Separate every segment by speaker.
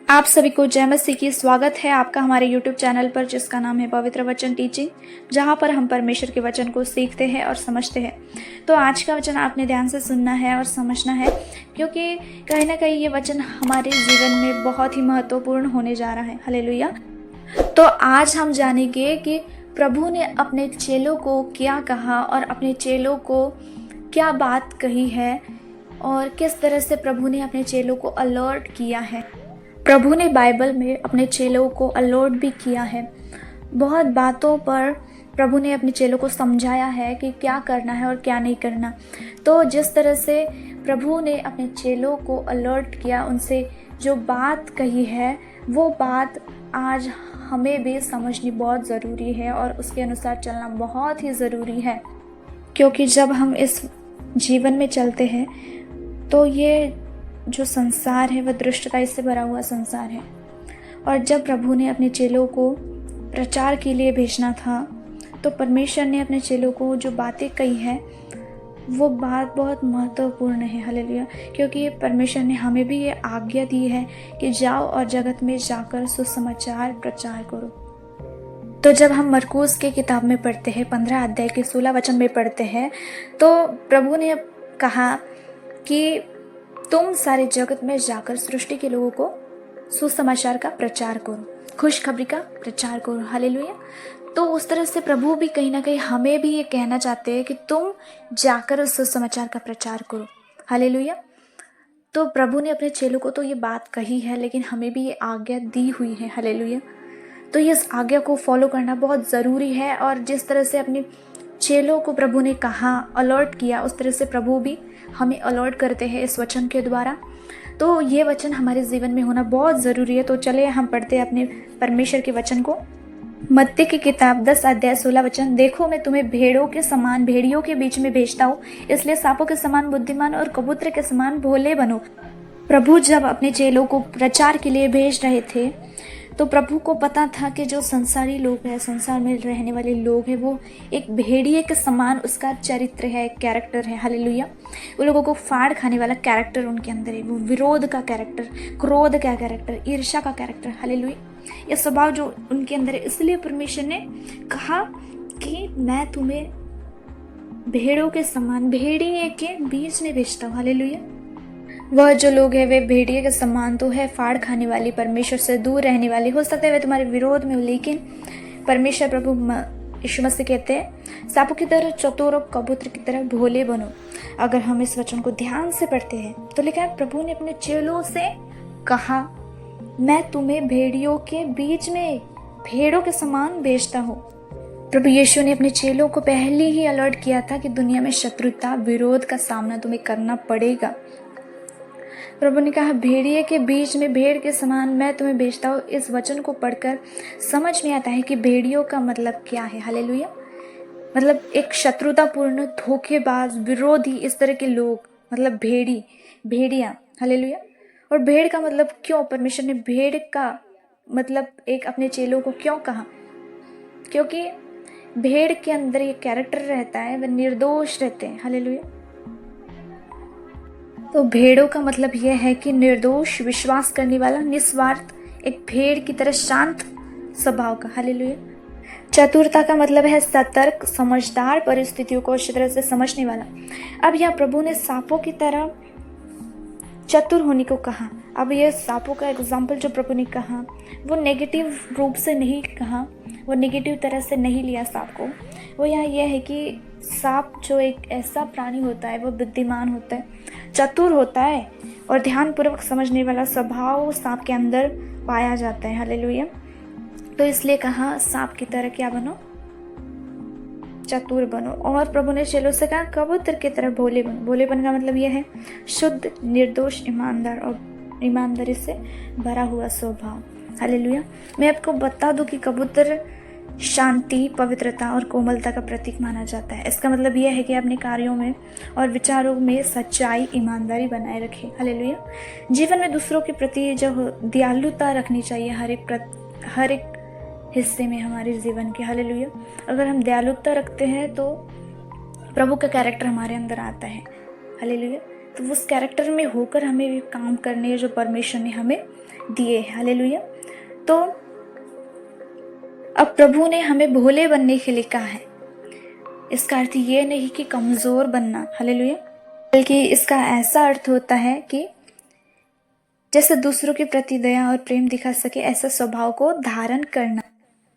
Speaker 1: आप सभी को जय मसीह की स्वागत है आपका हमारे YouTube चैनल पर, जिसका नाम है पवित्र वचन टीचिंग, जहां पर हम परमेश्वर के वचन को सीखते हैं और समझते हैं। तो आज का वचन आपने ध्यान से सुनना है और समझना है, क्योंकि कहीं ना कहीं ये वचन हमारे जीवन में बहुत ही महत्वपूर्ण होने जा रहा है। हालेलुया। तो आज हम जानेंगे कि प्रभु ने अपने चेलों को क्या कहा और अपने चेलों को क्या बात कही है और किस तरह से प्रभु ने अपने चेलों को अलर्ट किया है। प्रभु ने बाइबल में अपने चेलों को अलर्ट भी किया है। बहुत बातों पर प्रभु ने अपने चेलों को समझाया है कि क्या करना है और क्या नहीं करना। तो जिस तरह से प्रभु ने अपने चेलों को अलर्ट किया, उनसे जो बात कही है, वो बात आज हमें भी समझनी बहुत ज़रूरी है और उसके अनुसार चलना बहुत ही ज़रूरी है। क्योंकि जब हम इस जीवन में चलते हैं तो ये जो संसार है वह दुष्टता से भरा हुआ संसार है, और जब प्रभु ने अपने चेलों को प्रचार के लिए भेजना था तो परमेश्वर ने अपने चेलों को जो बातें कही है वो बात बहुत महत्वपूर्ण है। हालेलुया। क्योंकि परमेश्वर ने हमें भी ये आज्ञा दी है कि जाओ और जगत में जाकर सुसमाचार प्रचार करो। तो जब हम मरकुस की किताब में पढ़ते हैं, 15 अध्याय के 16 वचन में पढ़ते हैं, तो प्रभु ने कहा कि तुम सारे जगत में जाकर सृष्टि के लोगों को सुसमाचार का प्रचार करो, खुशखबरी का प्रचार करो। हालेलुया। तो उस तरह से प्रभु भी कहीं ना कहीं हमें भी ये कहना चाहते हैं कि तुम जाकर उस सुसमाचार का प्रचार करो। हालेलुया। तो प्रभु ने अपने चेलों को तो ये बात कही है, लेकिन हमें भी ये आज्ञा दी हुई है। हालेलुया। तो इस आज्ञा को फॉलो करना बहुत ज़रूरी है, और जिस तरह से अपने चेलों को प्रभु ने कहा, अलर्ट किया, उस तरह से प्रभु भी हमें अलर्ट करते हैं इस वचन के द्वारा। तो ये वचन हमारे जीवन में होना बहुत ज़रूरी है। तो चलिए हम पढ़ते हैं अपने परमेश्वर के वचन को। मत्ती की किताब 10 अध्याय 16 वचन। देखो, मैं तुम्हें भेड़ों के समान भेड़ियों के बीच में भेजता हूँ, इसलिए सांपों के समान बुद्धिमान और कबूतर के समान भोले बनो। प्रभु जब अपने चेलों को प्रचार के लिए भेज रहे थे तो प्रभु को पता था कि जो संसारी लोग हैं, संसार में रहने वाले लोग हैं, वो एक भेड़िए के समान उसका चरित्र है, कैरेक्टर है। हालेलुया। वो लोगों को फाड़ खाने वाला कैरेक्टर उनके अंदर है, वो विरोध का कैरेक्टर, क्रोध का कैरेक्टर, ईर्ष्या का कैरेक्टर। हालेलुया। ये स्वभाव जो उनके अंदर है, इसलिए परमेश्वर ने कहा कि मैं तुम्हें भेड़ों के समान भेड़िए के बीच में भेजता हूँ। हालेलुया। वह जो लोग हैं वे भेड़िए के समान तो है, फाड़ खाने वाली, परमेश्वर से दूर रहने वाली। हो सकता है वे तुम्हारे विरोध में हो, लेकिन परमेश्वर प्रभु यीशु मसीह कहते हैं सांपों की तरह चतुर और कबूतर की तरह भोले बनो। अगर हम इस वचन को ध्यान से पढ़ते हैं तो लिखा है, प्रभु ने अपने चेलों से कहा, मैं तुम्हें भेड़ियों के बीच में भेड़ों के समान भेजता हूँ। प्रभु यीशु ने अपने चेलों को पहले ही अलर्ट किया था कि दुनिया में शत्रुता, विरोध का सामना तुम्हें करना पड़ेगा। प्रभु ने कहा, भेड़िए के बीच में भेड़ के समान मैं तुम्हें भेजता हूँ। इस वचन को पढ़कर समझ में आता है कि भेड़ियों का मतलब क्या है। हालेलुया। मतलब एक शत्रुतापूर्ण, धोखेबाज, विरोधी, इस तरह के लोग, मतलब भेड़िया। हालेलुया। और भेड़ का मतलब क्यों परमेश्वर ने भेड़ का मतलब एक अपने चेलों को क्यों कहा? क्योंकि भेड़ के अंदर ये कैरेक्टर रहता है, वह निर्दोष रहते हैं। हालेलुया। तो भेड़ों का मतलब यह है कि निर्दोष, विश्वास करने वाला, निस्वार्थ, एक भेड़ की तरह शांत स्वभाव का। हालेलुया। चतुरता का मतलब है सतर्क, समझदार, परिस्थितियों को अच्छी तरह से समझने वाला। अब यह प्रभु ने सांपों की तरह चतुर होने को कहा। अब यह सांपों का एग्जाम्पल जो प्रभु ने कहा वो नेगेटिव रूप से नहीं कहा, वो नेगेटिव तरह से नहीं लिया सांप को। वो यहाँ यह है कि सांप जो एक ऐसा प्राणी होता है, वो बुद्धिमान होता है, चतुर होता है, और ध्यानपूर्वक समझने वाला स्वभाव सांप के अंदर पाया जाता है। हालेलुया। तो इसलिए कहा, सांप की तरह क्या बनो? चतुर बनो। और प्रभु ने चेलों से कहा, कबूतर की तरह भोले बनो। भोलेपन का मतलब यह है शुद्ध, निर्दोष, ईमानदार और ईमानदारी से भरा हुआ स्वभाव। हालेलुया। मैं आपको बता दूं कि कबूतर शांति, पवित्रता और कोमलता का प्रतीक माना जाता है। इसका मतलब यह है कि अपने कार्यों में और विचारों में सच्चाई, ईमानदारी बनाए रखें। हालेलुया। जीवन में दूसरों के प्रति जो दयालुता रखनी चाहिए हर एक हिस्से में हमारे जीवन के। हालेलुया। अगर हम दयालुता रखते हैं तो प्रभु का कैरेक्टर हमारे अंदर आता है। हालेलुया। तो उस कैरेक्टर में होकर हमें काम करने जो परमेश्वर ने हमें दिए। हालेलुया। तो अब प्रभु ने हमें भोले बनने के लिए कहा है। इसका अर्थ ये नहीं कि कमज़ोर बनना, हालेलुया, बल्कि इसका ऐसा अर्थ होता है कि जैसे दूसरों के प्रति दया और प्रेम दिखा सके ऐसा स्वभाव को धारण करना।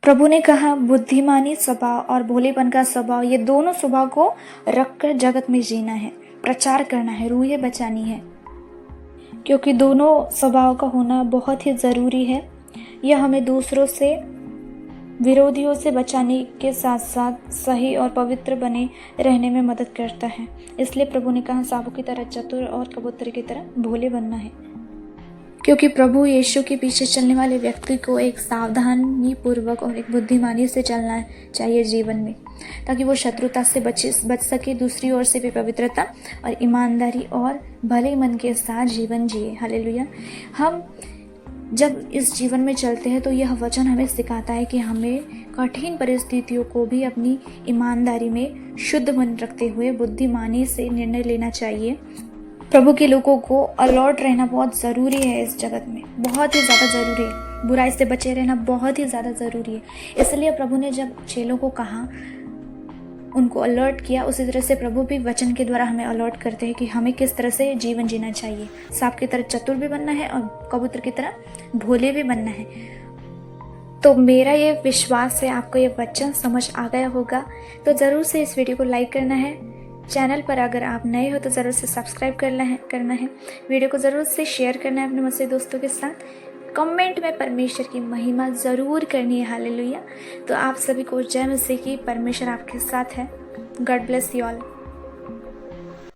Speaker 1: प्रभु ने कहा बुद्धिमानी स्वभाव और भोलेपन का स्वभाव, ये दोनों स्वभाव को रखकर जगत में जीना है, प्रचार करना है, रूहें बचानी है, क्योंकि दोनों स्वभाव का होना बहुत ही ज़रूरी है। यह हमें दूसरों से, विरोधियों से बचाने के साथ साथ सही और पवित्र बने रहने में मदद करता है। इसलिए प्रभु ने कहा सांपों की तरह चतुर और कबूतर की तरह भोले बनना है, क्योंकि प्रभु यीशु के पीछे चलने वाले व्यक्ति को एक सावधानी पूर्वक और एक बुद्धिमानी से चलना चाहिए जीवन में, ताकि वो शत्रुता से बच सके, दूसरी ओर से भी पवित्रता और ईमानदारी और भले मन के साथ जीवन जिए। हालेलुया। हम जब इस जीवन में चलते हैं तो यह वचन हमें सिखाता है कि हमें कठिन परिस्थितियों को भी अपनी ईमानदारी में शुद्ध मन रखते हुए बुद्धिमानी से निर्णय लेना चाहिए। प्रभु के लोगों को अलर्ट रहना बहुत ज़रूरी है इस जगत में, बहुत ही ज़्यादा ज़रूरी है। बुराई से बचे रहना बहुत ही ज़्यादा ज़रूरी है। इसलिए प्रभु ने जब चेलों को कहा, उनको अलर्ट किया, उसी तरह से प्रभु भी वचन के द्वारा हमें अलर्ट करते हैं कि हमें किस तरह से जीवन जीना चाहिए। सांप की तरह चतुर भी बनना है और कबूतर की तरह भोले भी बनना है। तो मेरा ये विश्वास है आपको ये वचन समझ आ गया होगा। तो ज़रूर से इस वीडियो को लाइक करना है। चैनल पर अगर आप नए हो तो ज़रूर से सब्सक्राइब करना है। वीडियो को ज़रूर से शेयर करना है अपने मसीह दोस्तों के साथ। कमेंट में परमेश्वर की महिमा ज़रूर करनी है। हालेलुया। तो आप सभी को जय मसीह की। परमेश्वर आपके साथ है। God bless you all.